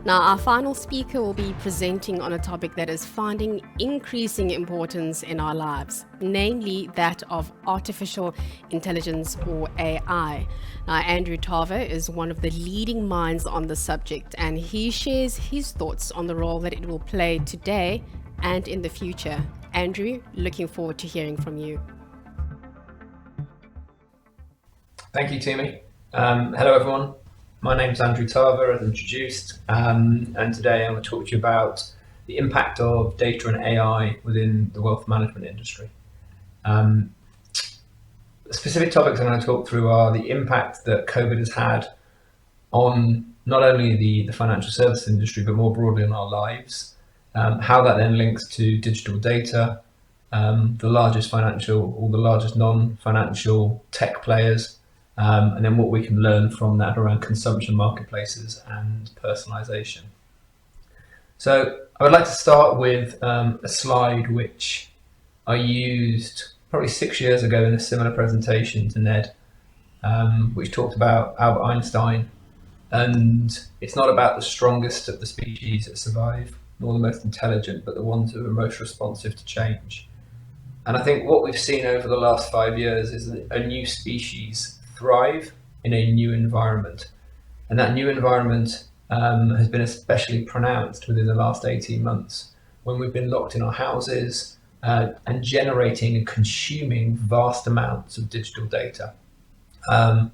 Now, our final speaker will be presenting on a topic that is finding increasing importance in our lives, namely that of artificial intelligence or AI. Now, Andrew Tarver is one of the leading minds on the subject, and he shares his thoughts on the role that it will play today and in the future. Andrew, looking forward to hearing from you. Thank you, Timi. Hello, everyone. My name's Andrew Tarver, as introduced, and today I'm going to talk to you about the impact of data and AI within the wealth management industry. The specific topics I'm going to talk through are the impact that COVID has had on not only the financial services industry, but more broadly on our lives, how that then links to digital data, the largest financial or the largest non-financial tech players, and then what we can learn from that around consumption marketplaces and personalization. So I would like to start with a slide which I used probably 6 years ago in a similar presentation to Ned, which talked about Albert Einstein. And it's not about the strongest of the species that survive, nor the most intelligent, but the ones who are most responsive to change. And I think what we've seen over the last 5 years is that a new species thrive in a new environment. And that new environment has been especially pronounced within the last 18 months when we've been locked in our houses and generating and consuming vast amounts of digital data. And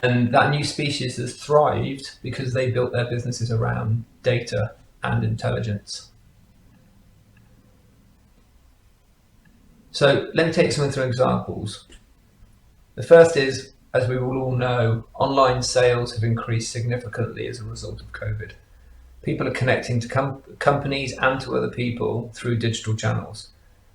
that new species has thrived because they built their businesses around data and intelligence. So let me take you through examples. The first is, as we will all know, online sales have increased significantly as a result of COVID. People are connecting to companies and to other people through digital channels.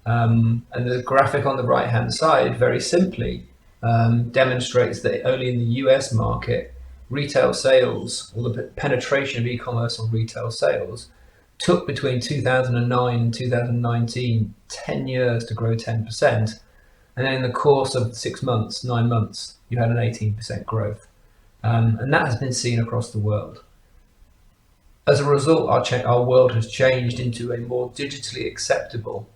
And the graphic on the right-hand side, very simply, demonstrates that only in the US market, retail sales, or the penetration of e-commerce on retail sales, took between 2009 and 2019 10 years to grow 10%. And then in the course of 6 months, 9 months, you had an 18% growth. And that has been seen across the world. As a result, our world has changed into a more digitally acceptable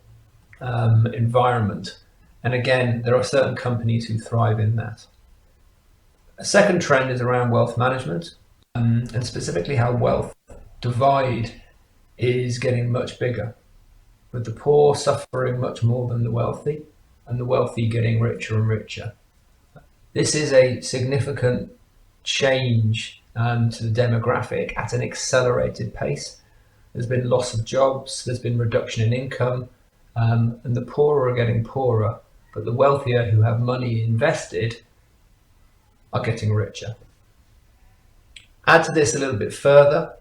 environment. And again, there are certain companies who thrive in that. A second trend is around wealth management, and specifically how wealth divide is getting much bigger, with the poor suffering much more than the wealthy, and the wealthy getting richer and richer. This is a significant change to the demographic at an accelerated pace. There's been loss of jobs, there's been reduction in income, and the poorer are getting poorer, but the wealthier who have money invested are getting richer. Add to this a little bit further,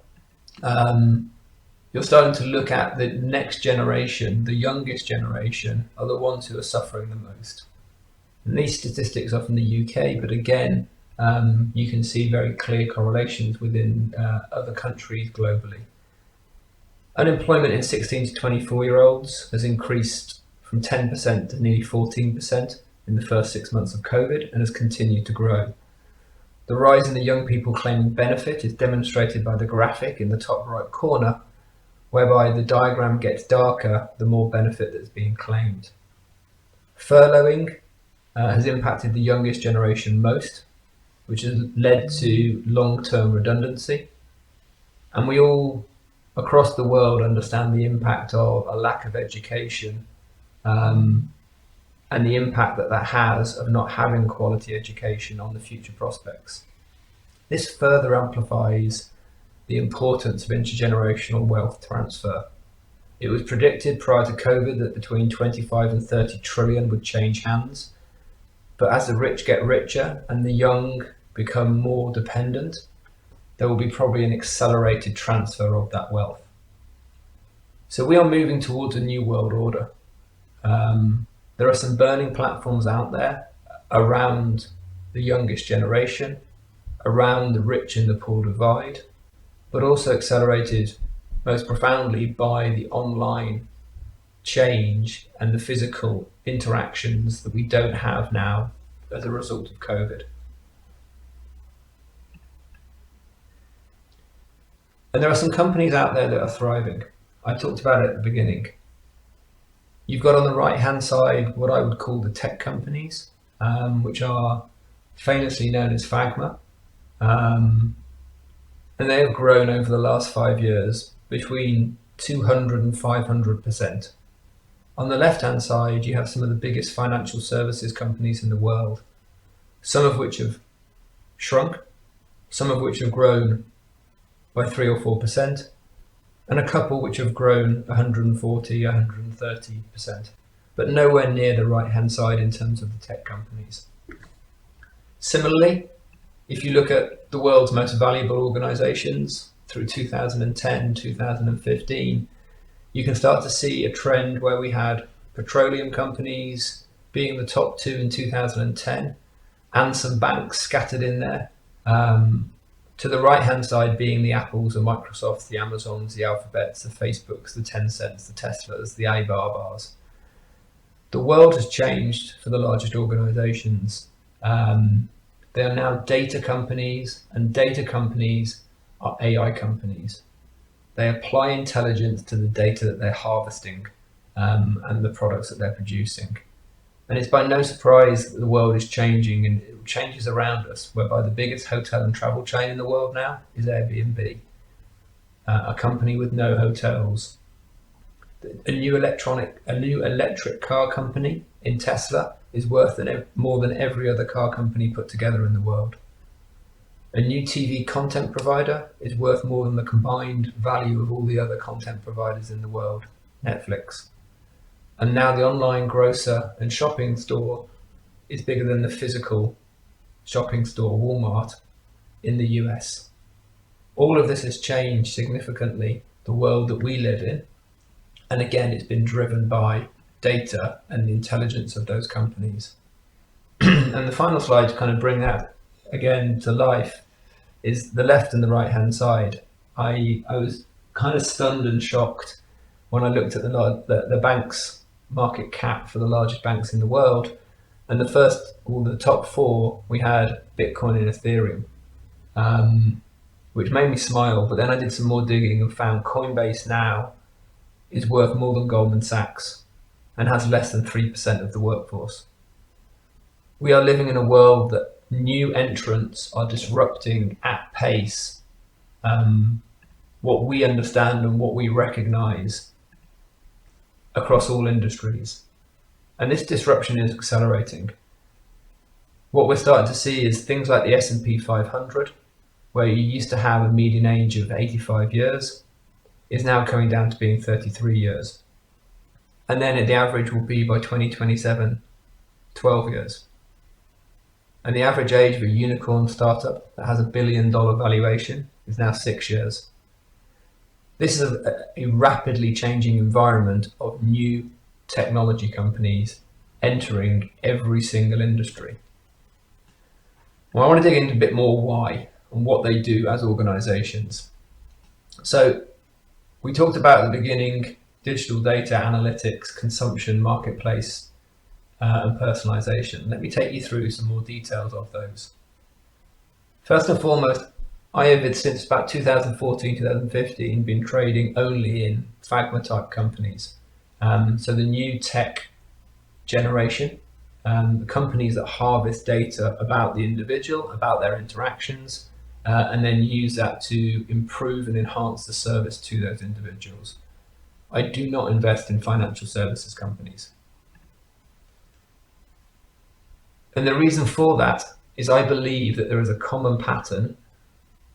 you're starting to look at the next generation, the youngest generation, are the ones who are suffering the most. And these statistics are from the UK, but again, you can see very clear correlations within other countries globally. Unemployment in 16 to 24-year-olds has increased from 10% to nearly 14% in the first 6 months of COVID and has continued to grow. The rise in the young people claiming benefit is demonstrated by the graphic in the top right corner, whereby the diagram gets darker the more benefit that's being claimed. Furloughing has impacted the youngest generation most, which has led to long-term redundancy. And we all across the world understand the impact of a lack of education and the impact that has of not having quality education on the future prospects. This further amplifies the importance of intergenerational wealth transfer. It was predicted prior to COVID that between 25 and 30 trillion would change hands. But as the rich get richer and the young become more dependent, there will be probably an accelerated transfer of that wealth. So we are moving towards a new world order. There are some burning platforms out there around the youngest generation, around the rich and the poor divide, but also accelerated most profoundly by the online change and the physical interactions that we don't have now as a result of COVID. And there are some companies out there that are thriving. I talked about it at the beginning. You've got on the right-hand side what I would call the tech companies, which are famously known as FAGMA. And they have grown over the last 5 years between 200 and 500%. On the left-hand side, you have some of the biggest financial services companies in the world, some of which have shrunk, some of which have grown by 3 or 4%, and a couple which have grown 140, 130%, but nowhere near the right-hand side in terms of the tech companies. Similarly, if you look at the world's most valuable organizations through 2010, 2015, you can start to see a trend where we had petroleum companies being the top two in 2010 and some banks scattered in there. To the right-hand side being the Apples, the Microsofts, the Amazons, the Alphabets, the Facebooks, the Tencents, the Teslas, the Alibabas. The world has changed for the largest organizations. They are now data companies, and data companies are AI companies. They apply intelligence to the data that they're harvesting and the products that they're producing. And it's by no surprise that the world is changing, and it changes around us, whereby the biggest hotel and travel chain in the world now is Airbnb, a company with no hotels. A new electric car company in Tesla is worth more than every other car company put together in the world. A new TV content provider is worth more than the combined value of all the other content providers in the world, Netflix. And now the online grocer and shopping store is bigger than the physical shopping store, Walmart, in the US. All of this has changed significantly the world that we live in. And again, it's been driven by data and the intelligence of those companies. And the final slide to kind of bring that again to life is the left and the right hand side. I was kind of stunned and shocked when I looked at the bank's market cap for the largest banks in the world, and the top four, we had Bitcoin and Ethereum, which made me smile. But then I did some more digging and found Coinbase now is worth more than Goldman Sachs and has less than 3% of the workforce. We are living in a world that new entrants are disrupting at pace what we understand and what we recognize across all industries. And this disruption is accelerating. What we're starting to see is things like the S&P 500, where you used to have a median age of 85 years, is now coming down to being 33 years. And then the average will be by 2027, 12 years. And the average age of a unicorn startup that has $1 billion valuation is now 6 years. This is a rapidly changing environment of new technology companies entering every single industry. Well, I want to dig into a bit more why and what they do as organizations. So we talked about at the beginning digital data, analytics, consumption, marketplace, and personalization. Let me take you through some more details of those. First and foremost, I have since about 2014, 2015 been trading only in FAGMA type companies. So the new tech generation, the companies that harvest data about the individual, about their interactions, and then use that to improve and enhance the service to those individuals. I do not invest in financial services companies. And the reason for that is I believe that there is a common pattern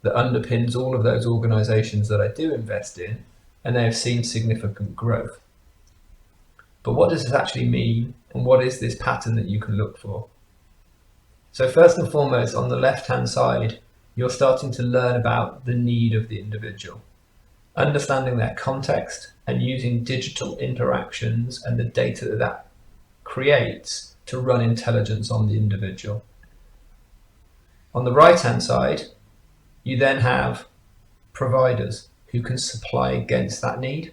that underpins all of those organizations that I do invest in, and they have seen significant growth. But what does this actually mean, and what is this pattern that you can look for? So first and foremost, on the left-hand side, you're starting to learn about the need of the individual, understanding their context and using digital interactions and the data that that creates to run intelligence on the individual. On the right-hand side, you then have providers who can supply against that need,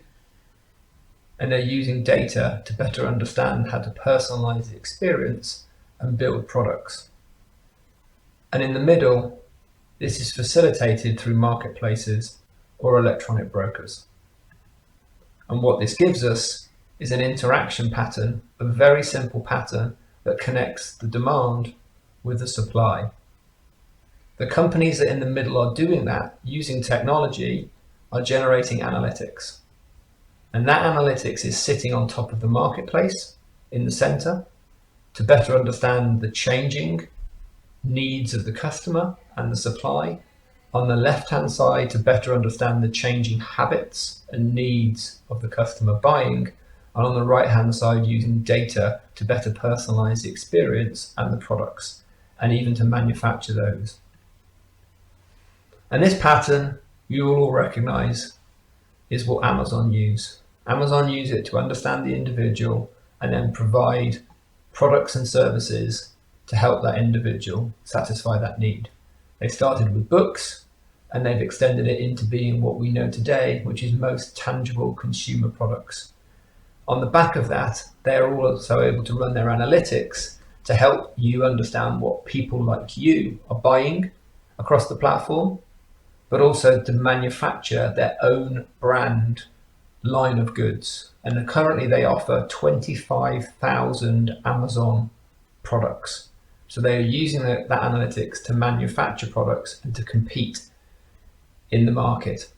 and they're using data to better understand how to personalize the experience and build products. And in the middle, this is facilitated through marketplaces or electronic brokers. And what this gives us is an interaction pattern, a very simple pattern that connects the demand with the supply. The companies that in the middle are doing that using technology are generating analytics. And that analytics is sitting on top of the marketplace in the center to better understand the changing needs of the customer and the supply. On the left-hand side, to better understand the changing habits and needs of the customer buying. And on the right-hand side, using data to better personalize the experience and the products, and even to manufacture those. And this pattern, you will all recognize, is what Amazon use. Amazon use it to understand the individual and then provide products and services to help that individual satisfy that need. They started with books and they've extended it into being what we know today, which is most tangible consumer products. On the back of that, they're also able to run their analytics to help you understand what people like you are buying across the platform, but also to manufacture their own brand line of goods. And currently they offer 25,000 Amazon products. So they're using that analytics to manufacture products and to compete in the market.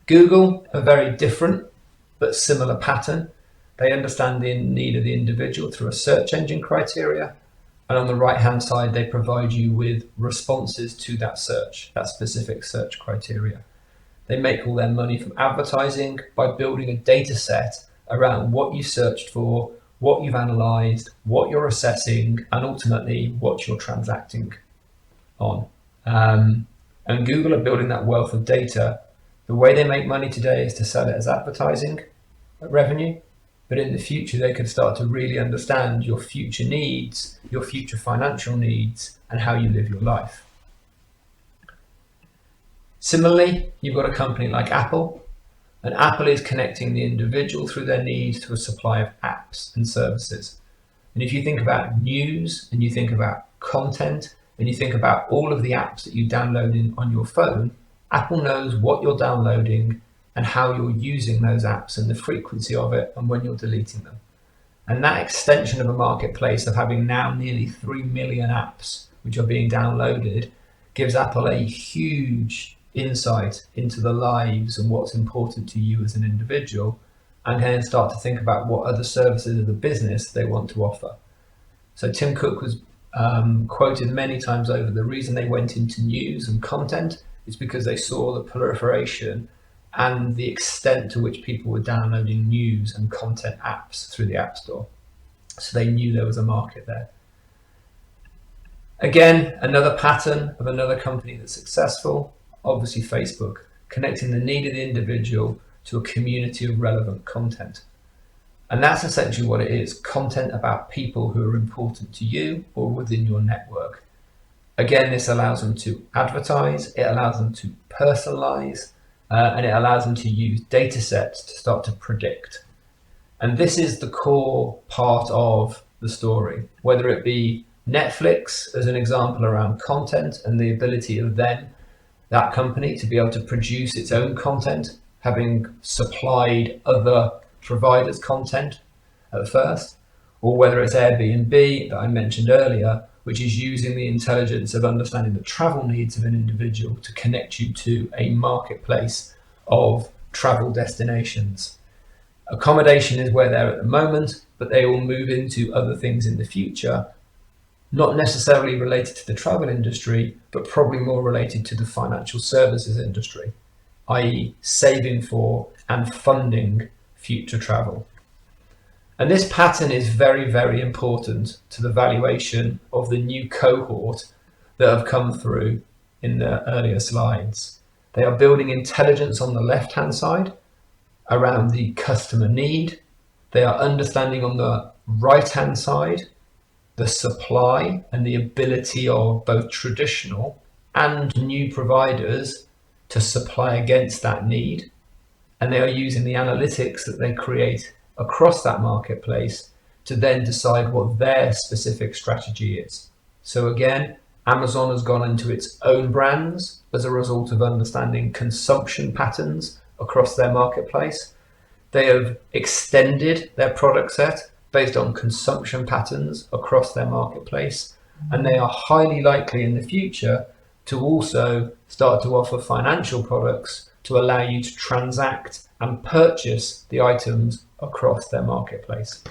Google are very different, but similar pattern. They understand the need of the individual through a search engine criteria. And on the right-hand side, they provide you with responses to that search, that specific search criteria. They make all their money from advertising by building a data set around what you searched for, what you've analyzed, what you're assessing, and ultimately what you're transacting on. And Google are building that wealth of data. The way they make money today is to sell it as advertising revenue, but in the future they could start to really understand your future needs, your future financial needs, and how you live your life. Similarly, you've got a company like Apple, and Apple is connecting the individual through their needs to a supply of apps and services. And if you think about news and you think about content and you think about all of the apps that you download on your phone, Apple knows what you're downloading and how you're using those apps and the frequency of it and when you're deleting them. And that extension of a marketplace of having now nearly 3 million apps which are being downloaded gives Apple a huge insight into the lives and what's important to you as an individual, and can start to think about what other services of the business they want to offer. So Tim Cook was quoted many times over, the reason they went into news and content is because they saw the proliferation and the extent to which people were downloading news and content apps through the App Store. So they knew there was a market there. Again, another pattern of another company that's successful, obviously Facebook, connecting the need of the individual to a community of relevant content. And that's essentially what it is, content about people who are important to you or within your network. Again, this allows them to advertise, it allows them to personalize, and it allows them to use data sets to start to predict. And this is the core part of the story, whether it be Netflix as an example around content and the ability of that company to be able to produce its own content, having supplied other providers' content at first, or whether it's Airbnb that I mentioned earlier, which is using the intelligence of understanding the travel needs of an individual to connect you to a marketplace of travel destinations. Accommodation is where they're at the moment, but they will move into other things in the future, not necessarily related to the travel industry, but probably more related to the financial services industry, i.e. saving for and funding future travel. And this pattern is very, very important to the valuation of the new cohort that have come through in the earlier slides. They are building intelligence on the left-hand side around the customer need. They are understanding on the right-hand side the supply and the ability of both traditional and new providers to supply against that need. And they are using the analytics that they create across that marketplace to then decide what their specific strategy is. So again, Amazon has gone into its own brands as a result of understanding consumption patterns across their marketplace. They have extended their product set based on consumption patterns across their marketplace, and they are highly likely in the future to also start to offer financial products to allow you to transact and purchase the items across their marketplace.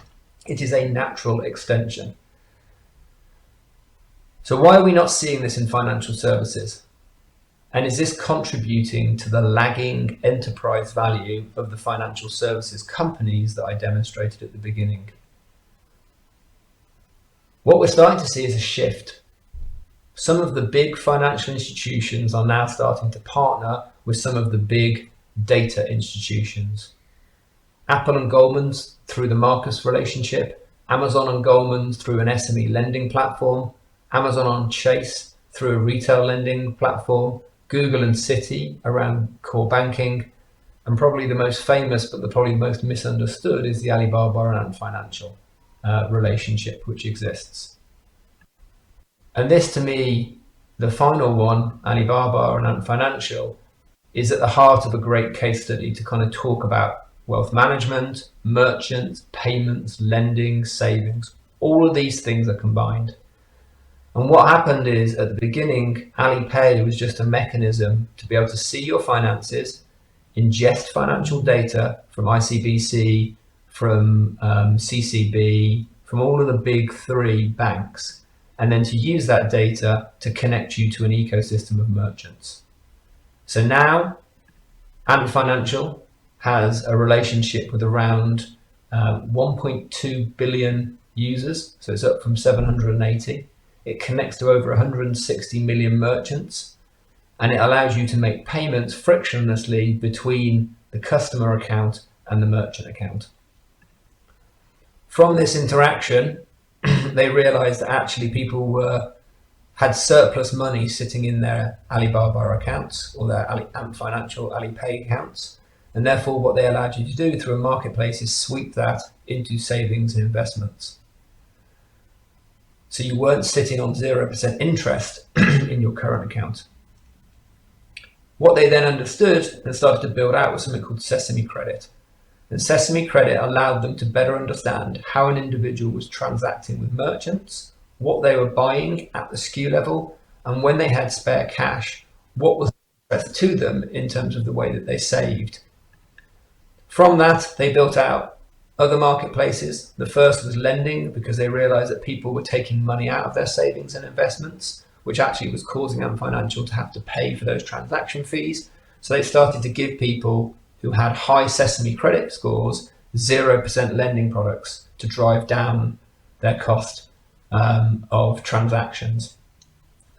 It is a natural extension. So why are we not seeing this in financial services? And is this contributing to the lagging enterprise value of the financial services companies that I demonstrated at the beginning? What we're starting to see is a shift. Some of the big financial institutions are now starting to partner with some of the big data institutions. Apple and Goldman's through the Marcus relationship, Amazon and Goldman's through an SME lending platform, Amazon on Chase through a retail lending platform, Google and Citi around core banking, and probably the most famous but probably the most misunderstood is the Alibaba and Financial relationship which exists. And this, to me, the final one, Alibaba and Financial, is at the heart of a great case study to kind of talk about wealth management, merchants, payments, lending, savings. All of these things are combined. And what happened is at the beginning, Alipay was just a mechanism to be able to see your finances, ingest financial data from ICBC, from CCB, from all of the big three banks, and then to use that data to connect you to an ecosystem of merchants. So now, Ant Financial has a relationship with around 1.2 billion users, so it's up from 780. It connects to over 160 million merchants, and it allows you to make payments frictionlessly between the customer account and the merchant account. From this interaction, they realized that actually people had surplus money sitting in their Alibaba accounts or their Ant Financial Alipay accounts, and therefore what they allowed you to do through a marketplace is sweep that into savings and investments. So you weren't sitting on 0% interest in your current account. What they then understood and started to build out was something called Sesame Credit. And Sesame Credit allowed them to better understand how an individual was transacting with merchants, what they were buying at the SKU level, and when they had spare cash, what was best to them in terms of the way that they saved. From that, they built out other marketplaces. The first was lending, because they realized that people were taking money out of their savings and investments, which actually was causing Ant Financial to have to pay for those transaction fees. So they started to give people who had high Sesame Credit scores 0% lending products to drive down their cost of transactions.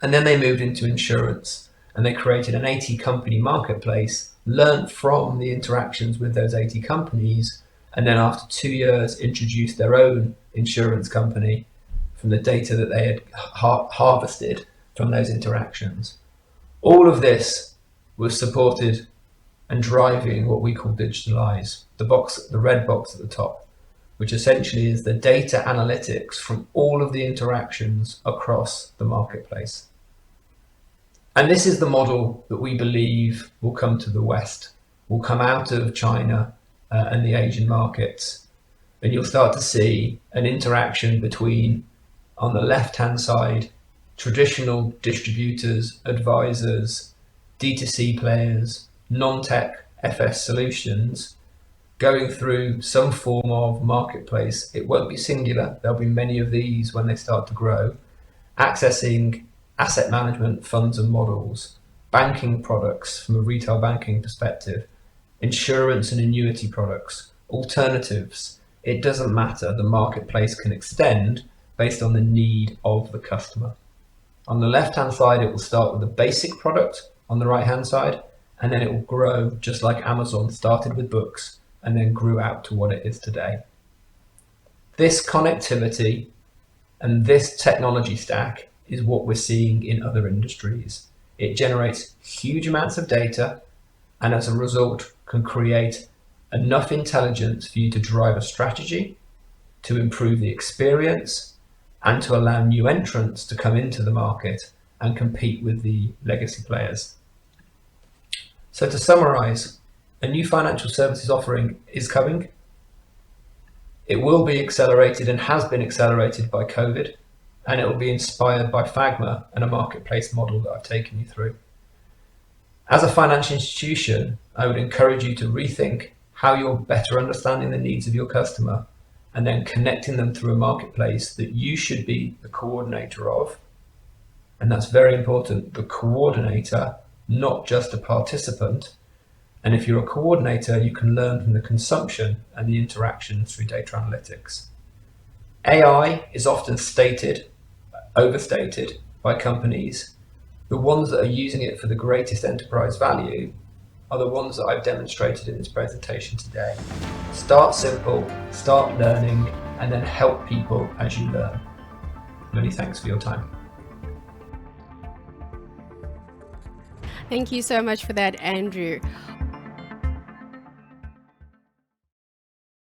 And then they moved into insurance, and they created an 80 company marketplace, learned from the interactions with those 80 companies, and then after 2 years introduced their own insurance company from the data that they had harvested from those interactions. All of this was supported and driving what we call Digitalize, the red box at the top, which essentially is the data analytics from all of the interactions across the marketplace. And this is the model that we believe will come to the West, will come out of China and the Asian markets. And you'll start to see an interaction between, on the left-hand side, traditional distributors, advisors, D2C players, non-tech FS solutions, going through some form of marketplace. It won't be singular. There'll be many of these when they start to grow, accessing asset management funds and models, banking products from a retail banking perspective, insurance and annuity products, alternatives. It doesn't matter. The marketplace can extend based on the need of the customer. On the left-hand side, it will start with a basic product on the right-hand side, and then it will grow just like Amazon started with books and then grew out to what it is today. This connectivity and this technology stack is what we're seeing in other industries. It generates huge amounts of data, and as a result can create enough intelligence for you to drive a strategy, to improve the experience, and to allow new entrants to come into the market and compete with the legacy players. So to summarize, a new financial services offering is coming. It will be accelerated and has been accelerated by COVID, and it will be inspired by Fagma and a marketplace model that I've taken you through. As a financial institution, I would encourage you to rethink how you're better understanding the needs of your customer and then connecting them through a marketplace that you should be the coordinator of. And that's very important, the coordinator, not just a participant. And if you're a coordinator, you can learn from the consumption and the interactions through data analytics. AI is often overstated by companies. The ones that are using it for the greatest enterprise value are the ones that I've demonstrated in this presentation today. Start simple, start learning, and then help people as you learn. Many thanks for your time. Thank you so much for that, Andrew.